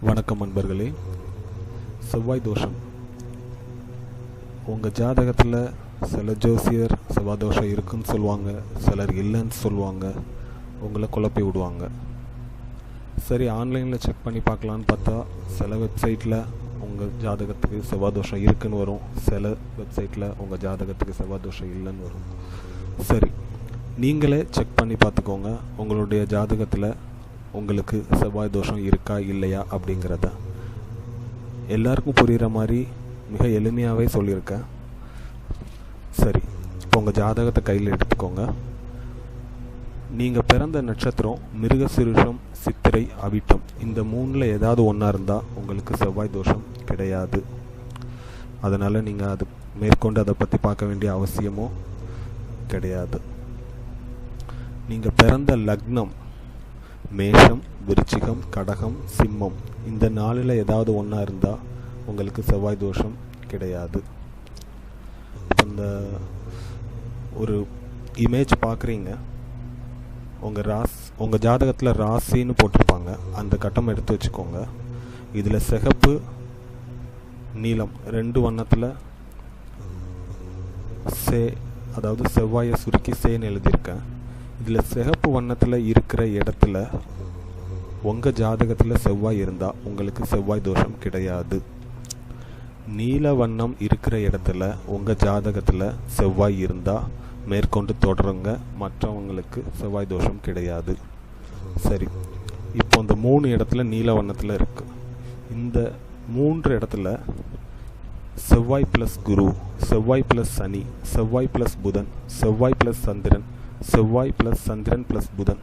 வணக்கம் நண்பர்களே. செவ்வாய் தோஷம் உங்கள் ஜாதகத்தில் சில ஜோசியர் செவ்வாய் தோஷம் இருக்குன்னு சொல்லுவாங்க, சிலர் இல்லைன்னு சொல்லுவாங்க, உங்களை குழப்பி விடுவாங்க. சரி, ஆன்லைனில் செக் பண்ணி பார்க்கலான்னு பார்த்தா சில வெப்சைட்டில் உங்கள் ஜாதகத்துக்கு செவ்வாய் தோஷம் இருக்குன்னு வரும், சில வெப்சைட்டில் உங்கள் ஜாதகத்துக்கு செவ்வாய் தோஷம் இல்லைன்னு வரும். சரி, நீங்களே செக் பண்ணி பார்த்துக்கோங்க உங்களுடைய ஜாதகத்தில் உங்களுக்கு செவ்வாய் தோஷம் இருக்கா இல்லையா அப்படிங்கிறத. எல்லாருக்கும் புரிகிற மாதிரி மிக எளிமையாகவே சொல்லியிருக்கேன். சரி, இப்போ உங்கள் ஜாதகத்தை கையில் எடுத்துக்கோங்க. நீங்கள் பிறந்த நட்சத்திரம் மிருகசீரிஷம், சித்திரை, அவிட்டம், இந்த மூணில் ஏதாவது ஒன்றா இருந்தால் உங்களுக்கு செவ்வாய் தோஷம் கிடையாது. அதனால் நீங்கள் அது மேற்கொண்டு அதை பற்றி பார்க்க வேண்டிய அவசியமும் கிடையாது. நீங்கள் பிறந்த லக்னம் மேஷம், விருச்சிகம், கடகம், சிம்மம், இந்த நாளில் ஏதாவது ஒன்றா இருந்தால் உங்களுக்கு செவ்வாய் தோஷம் கிடையாது. இந்த ஒரு இமேஜ் பார்க்குறீங்க, உங்கள் ஜாதகத்தில் ராசின்னு போட்டிருப்பாங்க, அந்த கட்டம் எடுத்து வச்சுக்கோங்க. இதில் சிகப்பு, நீலம் ரெண்டு வண்ணத்தில் அதாவது செவ்வாயை சுருக்கி சேன்னு எழுதியிருக்கேன். இதில் சிகப்பு வண்ணத்தில் இருக்கிற இடத்துல உங்கள் ஜாதகத்தில் செவ்வாய் இருந்தால் உங்களுக்கு செவ்வாய் தோஷம் கிடையாது. நீல வண்ணம் இருக்கிற இடத்துல உங்கள் ஜாதகத்தில் செவ்வாய் இருந்தால் மேற்கொண்டு தொடருங்க, மற்றவங்களுக்கு செவ்வாய் தோஷம் கிடையாது. சரி, இப்போ இந்த 3 இடத்துல நீல வண்ணத்தில் இருக்கு. இந்த 3 இடத்துல செவ்வாய் ப்ளஸ் குரு, செவ்வாய் ப்ளஸ் சனி, செவ்வாய் ப்ளஸ் புதன், செவ்வாய் ப்ளஸ் சந்திரன், செவ்வாய் ப்ளஸ் சந்திரன் ப்ளஸ் புதன்,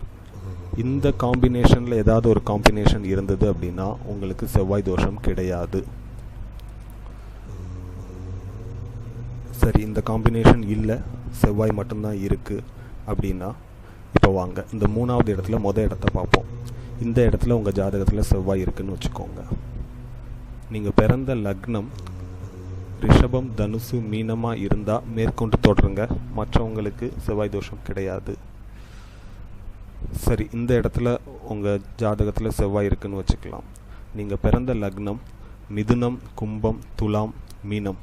இந்த காம்பினேஷனில் ஏதாவது ஒரு காம்பினேஷன் இருந்தது அப்படின்னா உங்களுக்கு செவ்வாய் தோஷம் கிடையாது. சரி, இந்த காம்பினேஷன் இல்லை, செவ்வாய் மட்டும்தான் இருக்குது அப்படின்னா இப்போ வாங்க இந்த 3வது இடத்துல இடத்த பார்ப்போம். இந்த இடத்துல உங்கள் ஜாதகத்தில் செவ்வாய் இருக்குன்னு வச்சுக்கோங்க. நீங்கள் பிறந்த லக்னம் ரிஷபம், தனுசு, மீனமாக இருந்தால் மேற்கொண்டு தொடருங்க, மற்றவங்களுக்கு செவ்வாய் தோஷம் கிடையாது. சரி, இந்த இடத்துல உங்கள் ஜாதகத்தில் செவ்வாய் இருக்குன்னு வச்சுக்கலாம். நீங்கள் பிறந்த லக்னம் மிதுனம், கும்பம், துலாம், மீனம்,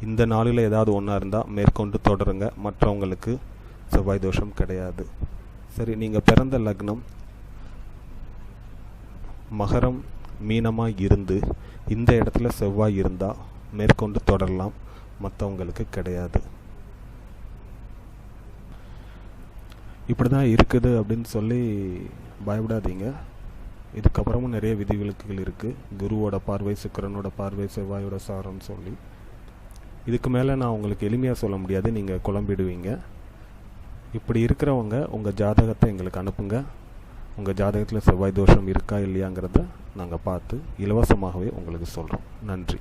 இந்த நாளில் ஏதாவது ஒன்றா இருந்தால் மேற்கொண்டு தொடருங்க, மற்றவங்களுக்கு செவ்வாய் தோஷம் கிடையாது. சரி, நீங்கள் பிறந்த லக்னம் மகரம், மீனமாக இருந்து இந்த இடத்துல செவ்வாய் இருந்தால் மேற்கொண்டு தொடரலாம், மற்றவங்களுக்கு கிடையாது. இப்படி தான் இருக்குது அப்படின்னு சொல்லி பயப்படாதீங்க. இதுக்கப்புறமும் நிறைய விதிவிலக்குகள் இருக்குது. குருவோட பார்வை, சுக்கிரனோட பார்வை, செவ்வாயோட சாரம்னு சொல்லி இதுக்கு மேலே நான் உங்களுக்கு எளிமையாக சொல்ல முடியாது, நீங்கள் குழம்பிடுவீங்க. இப்படி இருக்கிறவங்க உங்கள் ஜாதகத்தை எங்களுக்கு அனுப்புங்க. உங்கள் ஜாதகத்தில் செவ்வாய் தோஷம் இருக்கா இல்லையாங்கிறத நாங்கள் பார்த்து இலவசமாகவே உங்களுக்கு சொல்கிறோம். நன்றி.